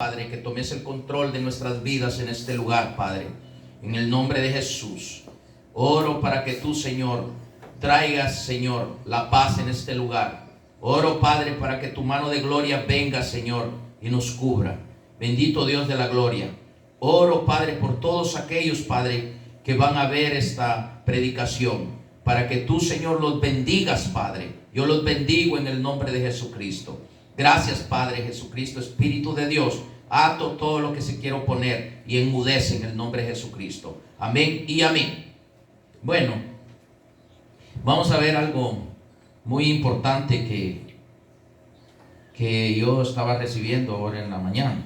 Padre, que tomes el control de nuestras vidas en este lugar, Padre, en el nombre de Jesús. Oro para que tú, Señor, traigas, Señor, la paz en este lugar. Oro, Padre, para que tu mano de gloria venga, Señor, y nos cubra. Bendito Dios de la gloria. Oro, Padre, por todos aquellos, Padre, que van a ver esta predicación, para que tú, Señor, los bendigas, Padre. Yo los bendigo en el nombre de Jesucristo. Gracias, Padre Jesucristo, Espíritu de Dios. Ato todo lo que se quiere oponer y enmudece en el nombre de Jesucristo. Amén y amén. Bueno, vamos a ver algo muy importante que yo estaba recibiendo ahora en la mañana.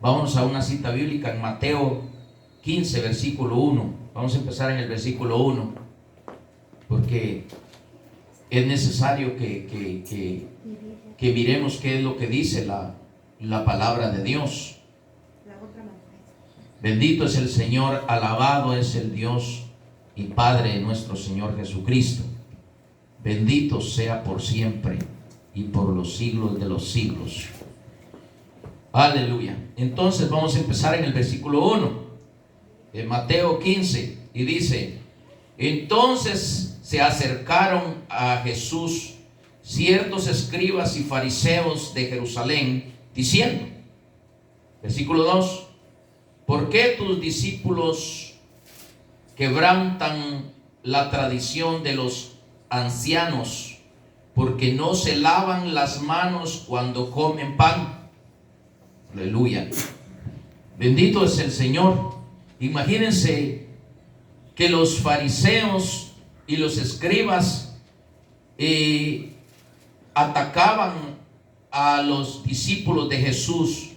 Vamos a una cita bíblica en Mateo 15, versículo 1. Vamos a empezar en el versículo 1, porque es necesario que miremos qué es lo que dice la palabra de Dios. Bendito es el Señor, alabado es el Dios y Padre de nuestro Señor Jesucristo. Bendito sea por siempre y por los siglos de los siglos. Aleluya. Entonces vamos a empezar en el versículo 1 de Mateo 15, y dice: entonces se acercaron a Jesús ciertos escribas y fariseos de Jerusalén, diciendo, versículo 2: ¿por qué tus discípulos quebrantan la tradición de los ancianos, porque no se lavan las manos cuando comen pan? Aleluya. Bendito es el Señor. Imagínense que los fariseos y los escribas atacaban a los discípulos de Jesús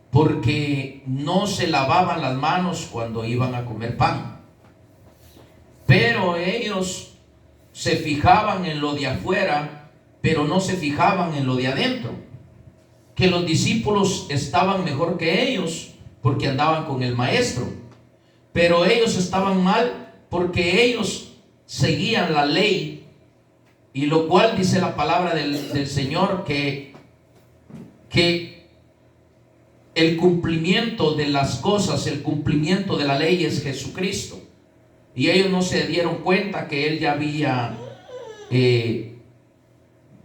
porque no se lavaban las manos cuando iban a comer pan. Pero ellos se fijaban en lo de afuera, pero no se fijaban en lo de adentro. Que los discípulos estaban mejor que ellos porque andaban con el maestro, pero ellos estaban mal porque ellos seguían la ley, y lo cual dice la palabra del Señor que el cumplimiento de las cosas, el cumplimiento de la ley es Jesucristo. Y ellos no se dieron cuenta que Él ya había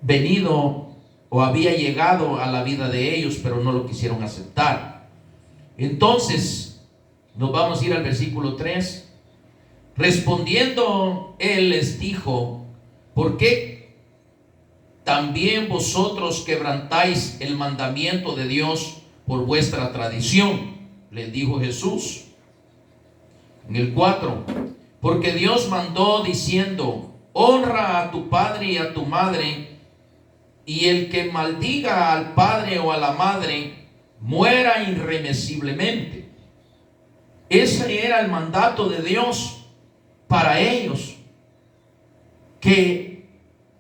venido o había llegado a la vida de ellos, pero no lo quisieron aceptar. Entonces nos vamos a ir al versículo 3. Respondiendo Él les dijo: ¿por qué también vosotros quebrantáis el mandamiento de Dios por vuestra tradición? Les dijo Jesús. En el 4: porque Dios mandó diciendo: honra a tu padre y a tu madre, y el que maldiga al padre o a la madre muera irremisiblemente. Ese era el mandato de Dios para ellos, que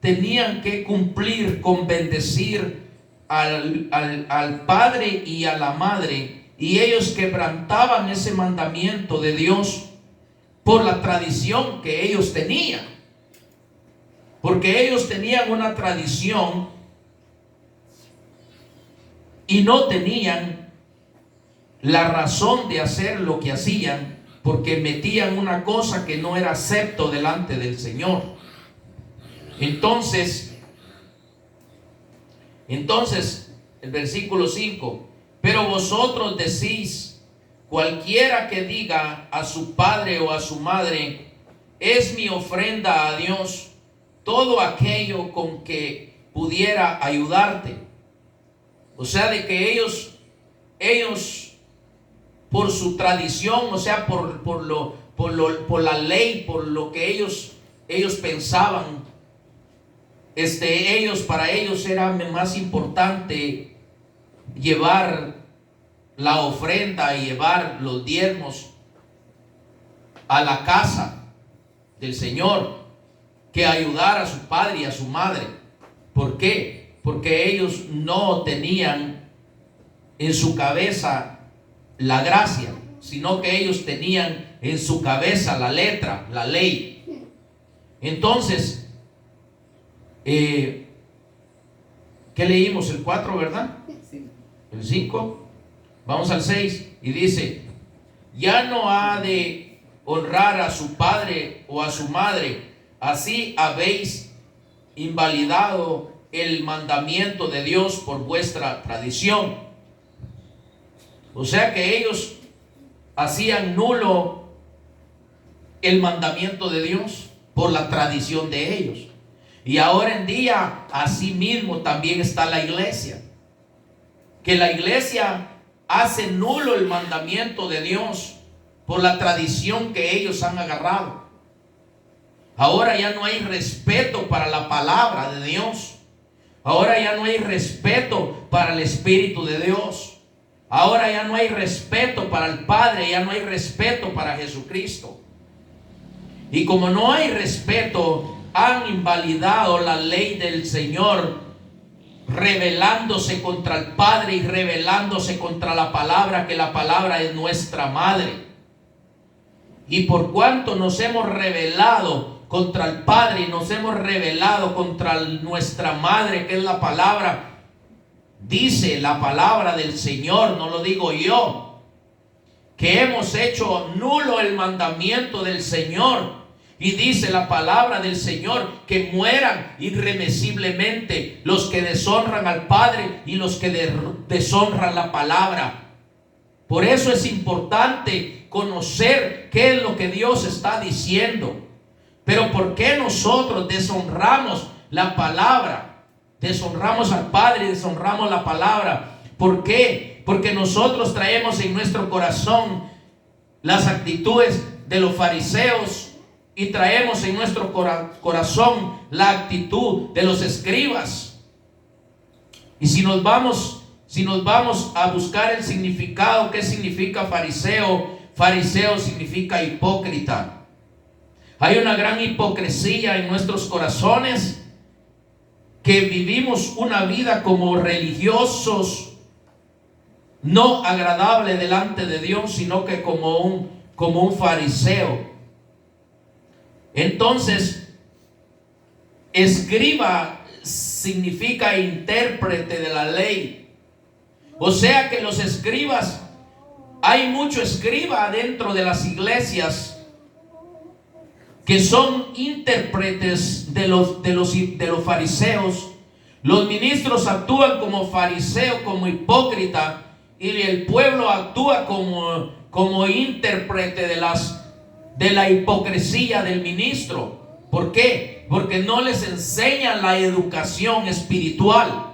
tenían que cumplir con bendecir al padre y a la madre, y ellos quebrantaban ese mandamiento de Dios por la tradición que ellos tenían, porque ellos tenían una tradición y no tenían la razón de hacer lo que hacían, porque metían una cosa que no era acepto delante del Señor. Entonces el versículo 5: pero vosotros decís: cualquiera que diga a su padre o a su madre, es mi ofrenda a Dios, todo aquello con que pudiera ayudarte. O sea, de que ellos por su tradición, o sea, por la ley, por lo que ellos pensaban, para ellos era más importante llevar la ofrenda y llevar los diezmos a la casa del Señor que ayudar a su padre y a su madre. ¿Por qué? Porque ellos no tenían en su cabeza la gracia, sino que ellos tenían en su cabeza la letra, la ley. Entonces, ¿qué leímos? El 4, ¿verdad? Sí. El 5. Vamos al 6 y dice: ya no ha de honrar a su padre o a su madre, así habéis invalidado el mandamiento de Dios por vuestra tradición. O sea que ellos hacían nulo el mandamiento de Dios por la tradición de ellos. Y ahora en día así mismo también está la iglesia, que la iglesia hace nulo el mandamiento de Dios por la tradición que ellos han agarrado. Ahora ya no hay respeto para la palabra de Dios. Ahora ya no hay respeto para el Espíritu de Dios. Ahora ya no hay respeto para el Padre, ya no hay respeto para Jesucristo. Y como no hay respeto, han invalidado la ley del Señor, rebelándose contra el Padre y rebelándose contra la palabra, que la palabra es nuestra madre. Y por cuanto nos hemos rebelado contra el Padre y nos hemos rebelado contra nuestra madre, que es la palabra, dice la palabra del Señor, no lo digo yo, que hemos hecho nulo el mandamiento del Señor. Y dice la palabra del Señor que mueran irremisiblemente los que deshonran al Padre y los que deshonran la palabra. Por eso es importante conocer qué es lo que Dios está diciendo. Pero ¿por qué nosotros deshonramos la palabra? Deshonramos al Padre y deshonramos la palabra. ¿Por qué? Porque nosotros traemos en nuestro corazón las actitudes de los fariseos y traemos en nuestro corazón la actitud de los escribas. Y si nos vamos a buscar el significado, ¿qué significa fariseo? Fariseo significa hipócrita. Hay una gran hipocresía en nuestros corazones, que vivimos una vida como religiosos, no agradable delante de Dios, sino que como un fariseo. Entonces, escriba significa intérprete de la ley. O sea que los escribas, hay mucho escriba dentro de las iglesias que son intérpretes de los fariseos. Los ministros actúan como fariseo, como hipócrita, y el pueblo actúa como intérprete de la hipocresía del ministro. ¿Por qué? Porque no les enseñan la educación espiritual.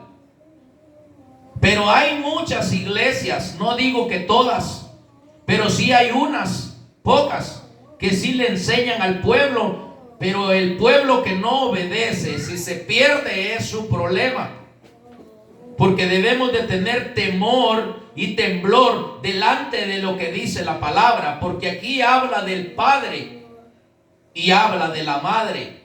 Pero hay muchas iglesias, no digo que todas, pero sí hay unas pocas que sí le enseñan al pueblo. Pero el pueblo que no obedece, si se pierde, es su problema. Porque debemos de tener temor y temblor delante de lo que dice la palabra, porque aquí habla del Padre y habla de la madre.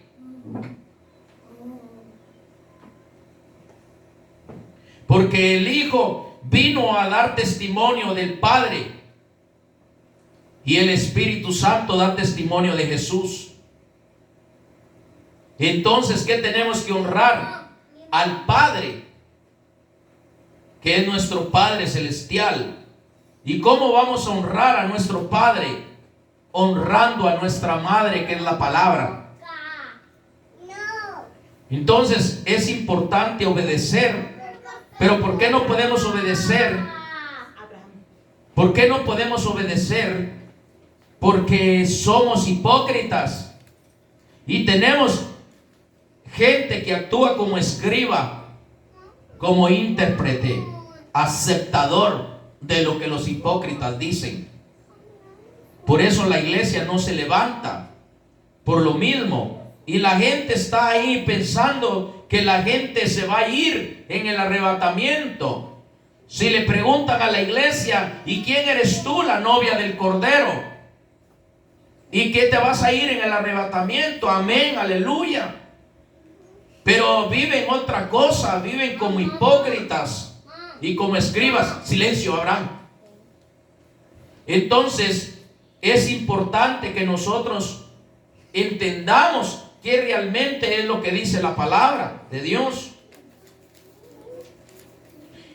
Porque el Hijo vino a dar testimonio del Padre y el Espíritu Santo da testimonio de Jesús. Entonces, ¿qué tenemos que honrar? Al Padre, que es nuestro Padre celestial. ¿Y cómo vamos a honrar a nuestro Padre? Honrando a nuestra madre, que es la palabra. Entonces es importante obedecer. Pero ¿por qué no podemos obedecer? ¿Por qué no podemos obedecer? Porque somos hipócritas y tenemos gente que actúa como escriba, como intérprete, aceptador de lo que los hipócritas dicen. Por eso la iglesia no se levanta, por lo mismo. Y la gente está ahí pensando que la gente se va a ir en el arrebatamiento. Si le preguntan a la iglesia: ¿y quién eres tú, la novia del Cordero? ¿Y qué te vas a ir en el arrebatamiento? Amén, aleluya. Pero viven otra cosa, viven como hipócritas y como escribas. Silencio, Abraham. Entonces es importante que nosotros entendamos qué realmente es lo que dice la palabra de Dios.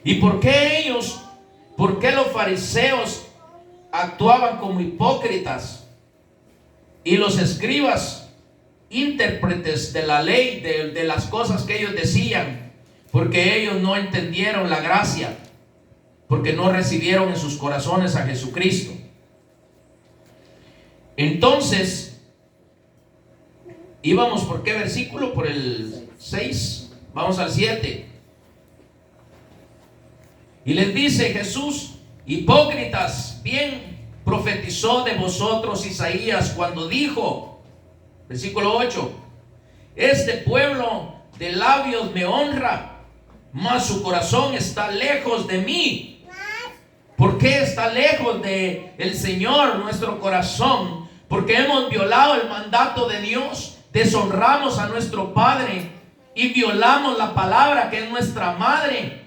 ¿Y por qué ellos ¿Por qué los fariseos actuaban como hipócritas y los escribas, intérpretes de la ley, de las cosas que ellos decían? Porque ellos no entendieron la gracia, porque no recibieron en sus corazones a Jesucristo. Entonces, íbamos por qué versículo, por el 6, vamos al 7. Y les dice Jesús: hipócritas, bien profetizó de vosotros Isaías cuando dijo, versículo 8, este pueblo de labios me honra, mas su corazón está lejos de mí. ¿Por qué está lejos de el Señor nuestro corazón? Porque hemos violado el mandato de Dios, deshonramos a nuestro Padre y violamos la palabra que es nuestra madre.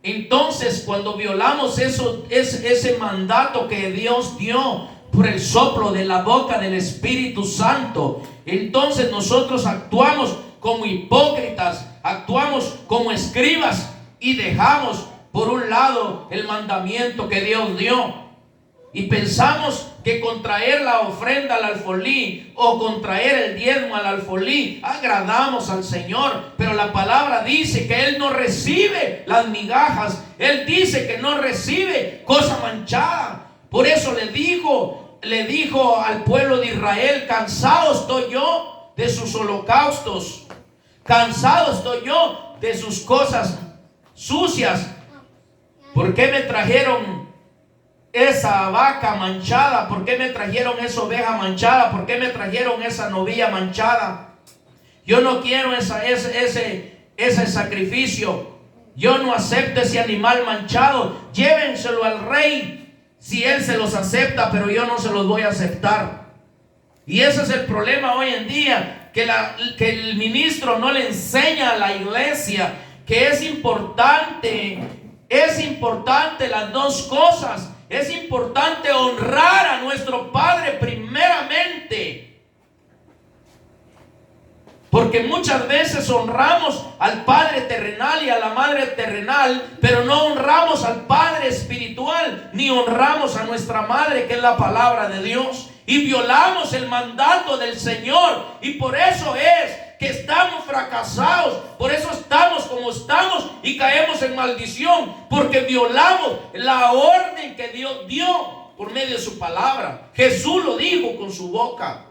Entonces, cuando violamos ese mandato que Dios dio por el soplo de la boca del Espíritu Santo, entonces nosotros actuamos como hipócritas, actuamos como escribas y dejamos por un lado el mandamiento que Dios dio. Y pensamos que con traer la ofrenda al alfolí o con traer el diezmo al alfolí agradamos al Señor. Pero la palabra dice que Él no recibe las migajas. Él dice que no recibe cosa manchada. Por eso le dijo al pueblo de Israel: cansado estoy yo de sus holocaustos, cansado estoy yo de sus cosas sucias. ¿Por qué me trajeron esa vaca manchada? ¿Por qué me trajeron esa oveja manchada? ¿Por qué me trajeron esa novilla manchada? Yo no quiero ese sacrificio. Yo no acepto ese animal manchado. Llévenselo al rey si él se los acepta, pero yo no se los voy a aceptar. Y ese es el problema hoy en día, que el ministro no le enseña a la iglesia que es importante las dos cosas. Es importante honrar a nuestro Padre primeramente, porque muchas veces honramos al Padre terrenal y a la Madre terrenal, pero no honramos al Padre espiritual, ni honramos a nuestra Madre, que es la palabra de Dios, y violamos el mandato del Señor. Y por eso es que estamos fracasados, por eso estamos como estamos y caemos en maldición, porque violamos la orden que Dios dio por medio de su palabra. Jesús lo dijo con su boca,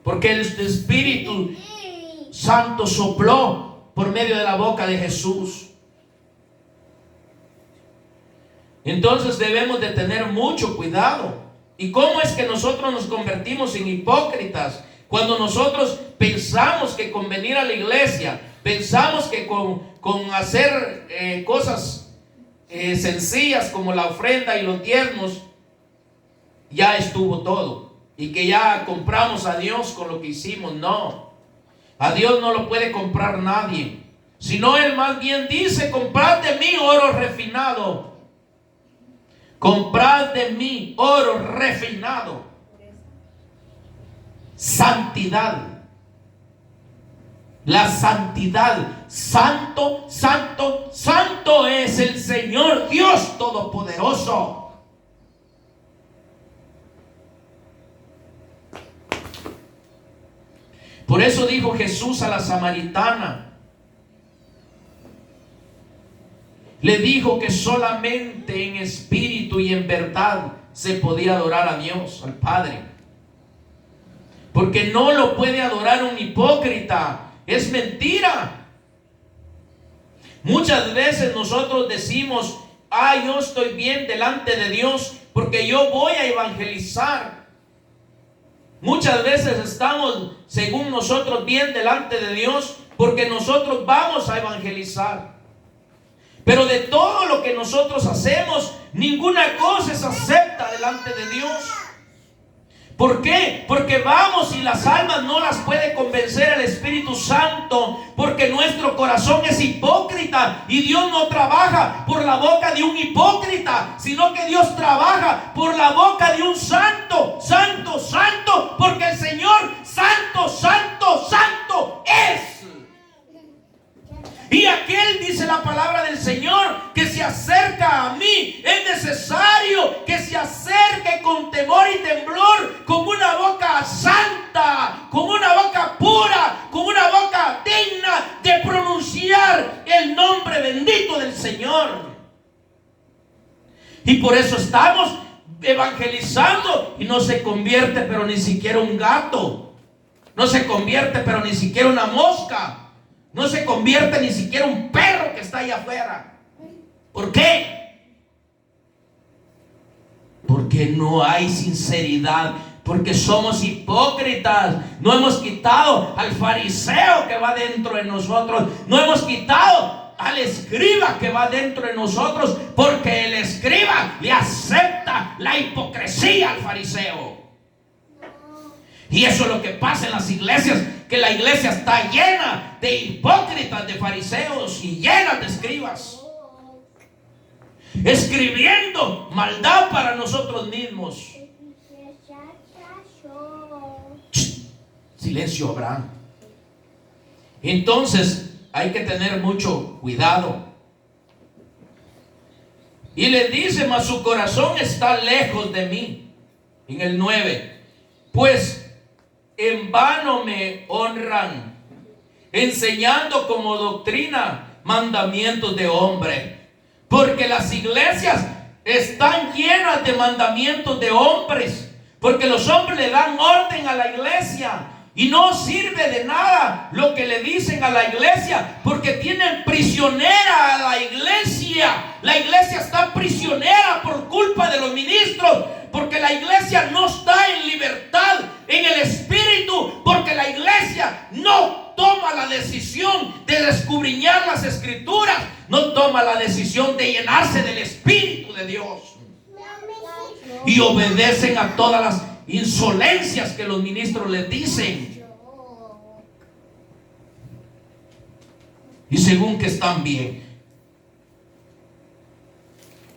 porque el Espíritu Santo sopló por medio de la boca de Jesús. Entonces debemos de tener mucho cuidado. ¿Y cómo es que nosotros nos convertimos en hipócritas? Cuando nosotros pensamos que con venir a la iglesia, pensamos que con hacer cosas sencillas como la ofrenda y los diezmos, ya estuvo todo, y que ya compramos a Dios con lo que hicimos. No, a Dios no lo puede comprar nadie, sino Él más bien dice: comprad de mí oro refinado, comprad de mí oro refinado. Santidad. La santidad. Santo, santo, santo es el Señor Dios Todopoderoso. Por eso dijo Jesús a la samaritana. Le dijo que solamente en espíritu y en verdad se podía adorar a Dios, al Padre. Porque no lo puede adorar un hipócrita. Es mentira. Muchas veces nosotros decimos: yo estoy bien delante de Dios porque yo voy a evangelizar. Muchas veces estamos, según nosotros, bien delante de Dios porque nosotros vamos a evangelizar. Pero de todo lo que nosotros hacemos, ninguna cosa es acepta delante de Dios. ¿Por qué? Porque vamos y las almas no las puede convencer el Espíritu Santo, porque nuestro corazón es hipócrita, y Dios no trabaja por la boca de un hipócrita, sino que Dios trabaja por la boca de un santo, santo, santo, porque el Señor santo, santo, santo es. Y aquel, dice la palabra del Señor, que se se acerca a mí, es necesario que se acerque con temor y temblor, con una boca santa, con una boca pura, con una boca digna de pronunciar el nombre bendito del Señor. Y por eso estamos evangelizando y no se convierte pero ni siquiera un gato, no se convierte pero ni siquiera una mosca, no se convierte ni siquiera un perro que está allá afuera. ¿Por qué? Porque no hay sinceridad, porque somos hipócritas. No hemos quitado al fariseo que va dentro de nosotros, no hemos quitado al escriba que va dentro de nosotros, porque el escriba le acepta la hipocresía al fariseo. Y eso es lo que pasa en las iglesias, que la iglesia está llena de hipócritas, de fariseos y llena de escribas, escribiendo maldad para nosotros mismos. Silencio, Abraham. Entonces hay que tener mucho cuidado. Y le dice: mas su corazón está lejos de mí. En el 9, pues en vano me honran, enseñando como doctrina mandamientos de hombre. Porque las iglesias están llenas de mandamientos de hombres, porque los hombres le dan orden a la iglesia. Y no sirve de nada lo que le dicen a la iglesia, porque tienen prisionera a la iglesia. La iglesia está prisionera por culpa de los ministros, porque la iglesia no está en libertad en el espíritu, porque la iglesia no toma la decisión de escudriñar las escrituras, no toma la decisión de llenarse del Espíritu de Dios, y obedecen a todas las insolencias que los ministros les dicen. Y según que están bien,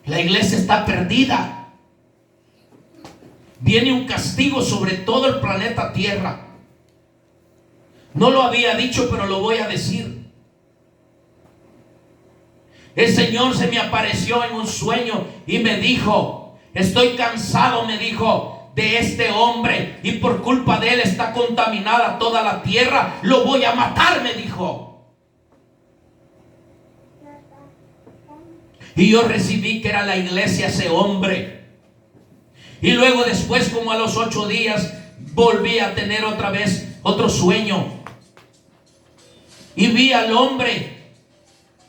la iglesia está perdida. Viene un castigo sobre todo el planeta Tierra. No lo había dicho, pero lo voy a decir. El Señor se me apareció en un sueño y me dijo: estoy cansado, me dijo, de este hombre, y por culpa de él está contaminada toda la tierra. Lo voy a matar, me dijo. Y yo recibí que era la iglesia ese hombre. Y luego después, como a los 8 días, volví a tener otra vez otro sueño. Y vi al hombre.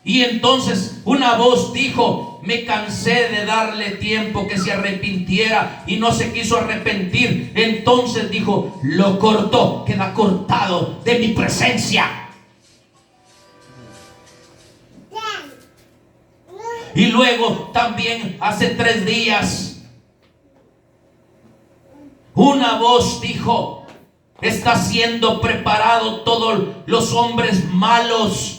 Y entonces una voz dijo: me cansé de darle tiempo que se arrepintiera y no se quiso arrepentir. Entonces dijo: lo cortó, queda cortado de mi presencia. Y luego también hace 3 días una voz dijo: está siendo preparado todos los hombres malos.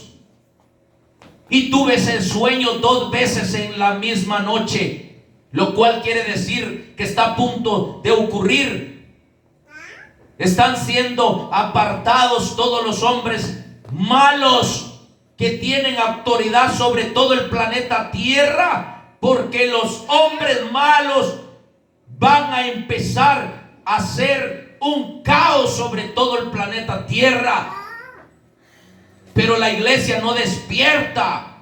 Y tuve ese sueño 2 veces en la misma noche, lo cual quiere decir que está a punto de ocurrir. Están siendo apartados todos los hombres malos que tienen autoridad sobre todo el planeta Tierra, porque los hombres malos van a empezar a hacer un caos sobre todo el planeta Tierra. Pero la iglesia no despierta.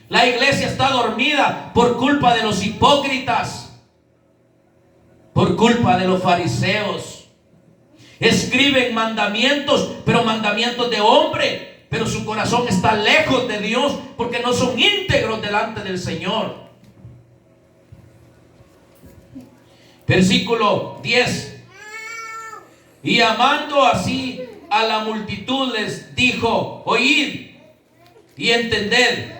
La iglesia está dormida por culpa de los hipócritas, por culpa de los fariseos. Escriben mandamientos, pero mandamientos de hombre, pero su corazón está lejos de Dios, porque no son íntegros delante del Señor. Versículo 10. Y amando así a la multitud les dijo: oíd y entended.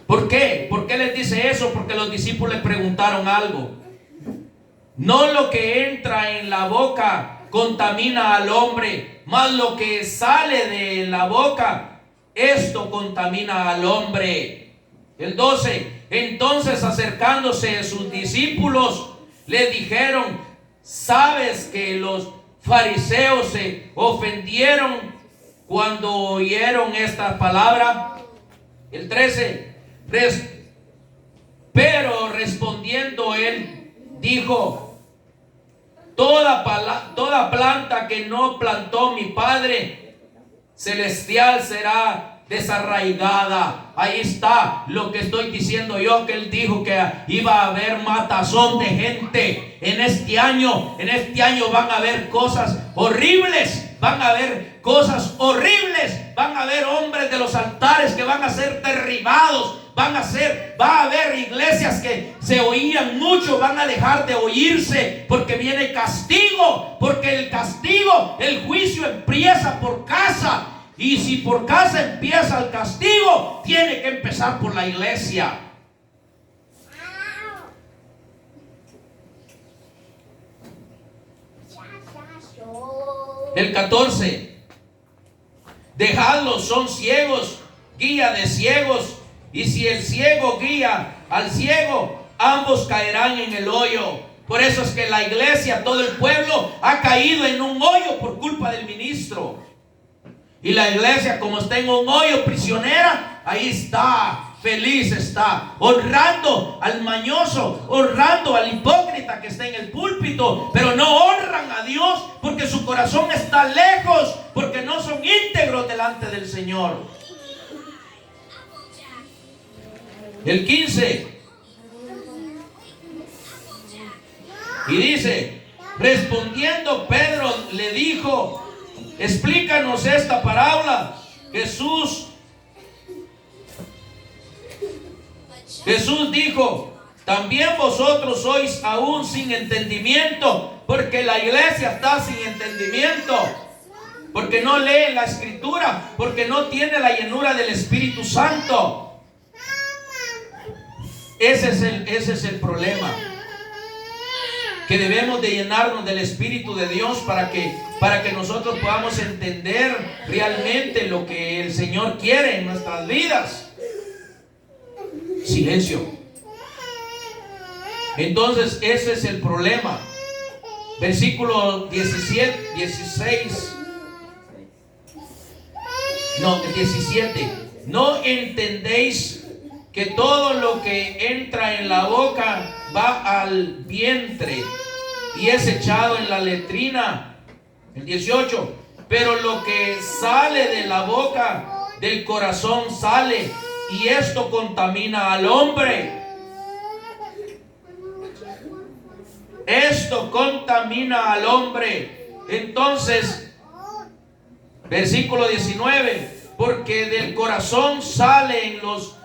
¿Por qué? ¿Por qué les dice eso? Porque los discípulos le preguntaron algo. No lo que entra en la boca contamina al hombre, mas lo que sale de la boca, esto contamina al hombre. El 12. Entonces, acercándose a sus discípulos, le dijeron: ¿sabes que los fariseos se ofendieron cuando oyeron esta palabra? El 13. Pero respondiendo él, dijo: toda planta que no plantó mi Padre Celestial será desarraigada. Ahí está lo que estoy diciendo yo, que él dijo que iba a haber matazón de gente en este año. En este año van a haber cosas horribles, van a haber cosas horribles, van a haber hombres de los altares que van a ser derribados, va a haber iglesias que se oían mucho, van a dejar de oírse, porque viene castigo, porque el castigo, el juicio empieza por casa. Y si por casa empieza el castigo, tiene que empezar por la iglesia. El 14. Dejadlos, son ciegos, guía de ciegos. Y si el ciego guía al ciego, ambos caerán en el hoyo. Por eso es que la iglesia, todo el pueblo, ha caído en un hoyo por culpa del ministro. Y la iglesia, como está en un hoyo, prisionera, ahí está, feliz está, honrando al mañoso, honrando al hipócrita que está en el púlpito, pero no honran a Dios porque su corazón está lejos, porque no son íntegros delante del Señor. El 15. Y dice: respondiendo Pedro le dijo: explícanos esta parábola. Jesús dijo: también vosotros sois aún sin entendimiento. Porque la iglesia está sin entendimiento, porque no lee la escritura, porque no tiene la llenura del Espíritu Santo. Ese es el problema, que debemos de llenarnos del Espíritu de Dios para que nosotros podamos entender realmente lo que el Señor quiere en nuestras vidas. Silencio. Entonces ese es el problema. Versículo 17. ¿No entendéis que todo lo que entra en la boca va al vientre y es echado en la letrina? El 18. Pero lo que sale de la boca, del corazón sale, y esto contamina al hombre. Esto contamina al hombre. Entonces, versículo 19. Porque del corazón salen los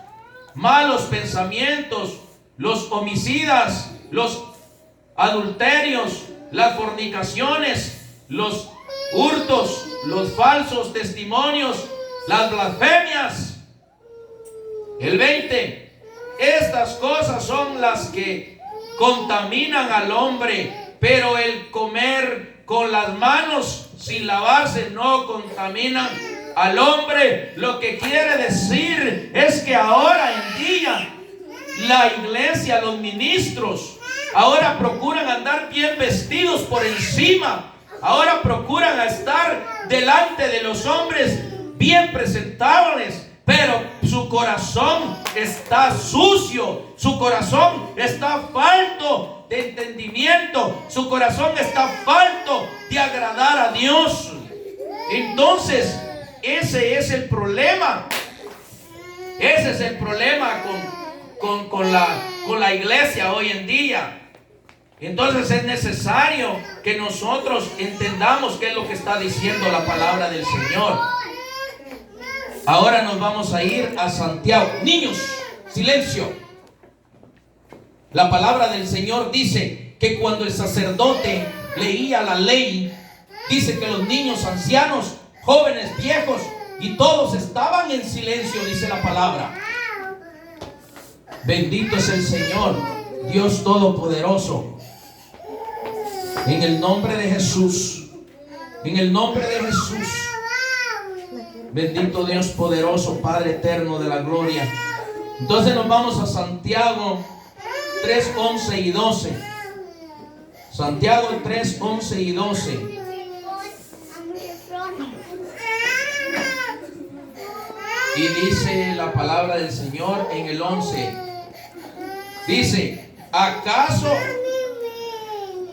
malos pensamientos, los homicidas, los adulterios, las fornicaciones, los hurtos, los falsos testimonios, las blasfemias. El 20. Estas cosas son las que contaminan al hombre, pero el comer con las manos sin lavarse no contamina al hombre. Lo que quiere decir es que ahora en día la iglesia, los ministros, ahora procuran andar bien vestidos por encima. Ahora procuran estar delante de los hombres bien presentables, pero su corazón está sucio, su corazón está falto de entendimiento, su corazón está falto de agradar a Dios. Entonces, ese es el problema. Ese es el problema con la iglesia hoy en día. Entonces es necesario que nosotros entendamos qué es lo que está diciendo la palabra del Señor. Ahora nos vamos a ir a Santiago. Niños, silencio. La palabra del Señor dice que cuando el sacerdote leía la ley, dice que los niños, ancianos, jóvenes, viejos y todos estaban en silencio, dice la palabra. Bendito es el Señor, Dios Todopoderoso. En el nombre de Jesús, en el nombre de Jesús. Bendito Dios poderoso, Padre eterno de la gloria. Entonces nos vamos a Santiago 3, 11 y 12. Santiago 3, 11 y 12. Y dice la palabra del Señor en el 11. Dice: ¿acaso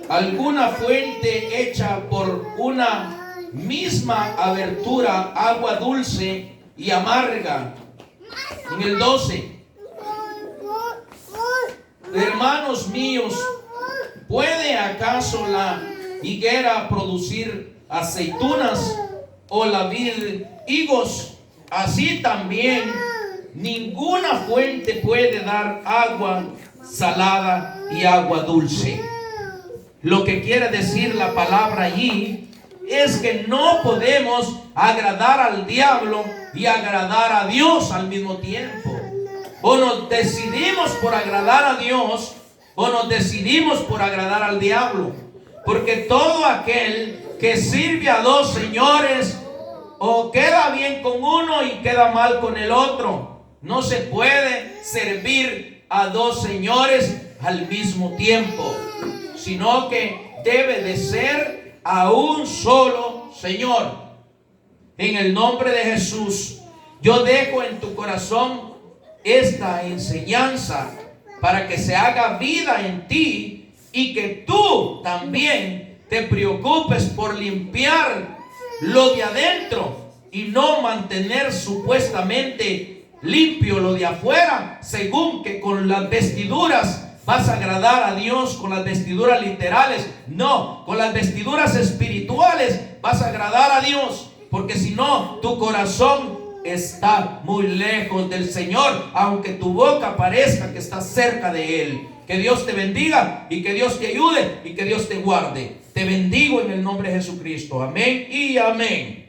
alguna fuente hecha por una misma abertura, agua dulce y amarga? En el 12. Hermanos míos, ¿puede acaso la higuera producir aceitunas o la vid higos? Así también ninguna fuente puede dar agua salada y agua dulce. Lo que quiere decir la palabra allí es que no podemos agradar al diablo y agradar a Dios al mismo tiempo. O nos decidimos por agradar a Dios, o nos decidimos por agradar al diablo. Porque todo aquel que sirve a dos señores, o queda bien con uno y queda mal con el otro. No se puede servir a dos señores al mismo tiempo, sino que debe de ser a un solo Señor. En el nombre de Jesús, yo dejo en tu corazón esta enseñanza para que se haga vida en ti y que tú también te preocupes por limpiar lo de adentro y no mantener supuestamente limpio lo de afuera, según que con las vestiduras vas a agradar a Dios, con las vestiduras literales. No, con las vestiduras espirituales vas a agradar a Dios, porque si no, tu corazón está muy lejos del Señor, aunque tu boca parezca que está cerca de Él. Que Dios te bendiga y que Dios te ayude y que Dios te guarde. Te bendigo en el nombre de Jesucristo. Amén y amén.